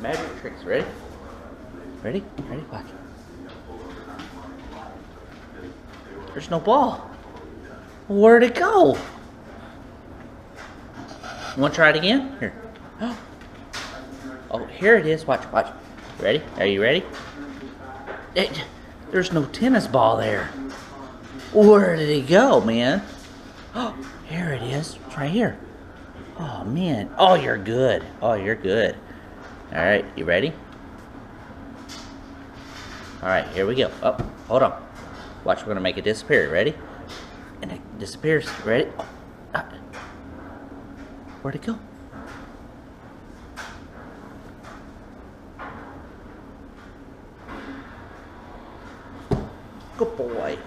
magic tricks. Ready? Ready? Ready? Watch. There's no ball. Where'd it go? You want to try it again? Here. Oh, here it is. Watch, watch. Ready? Are you ready? There's no tennis ball there. Where did it go, man? Oh, here it is. It's right here. Oh, man. Oh, you're good. Oh, you're good. All right, you ready? All right, here we go. Oh, hold on. Watch, we're going to make it disappear. Ready? And it disappears. Ready? Oh, where'd it go? Good boy.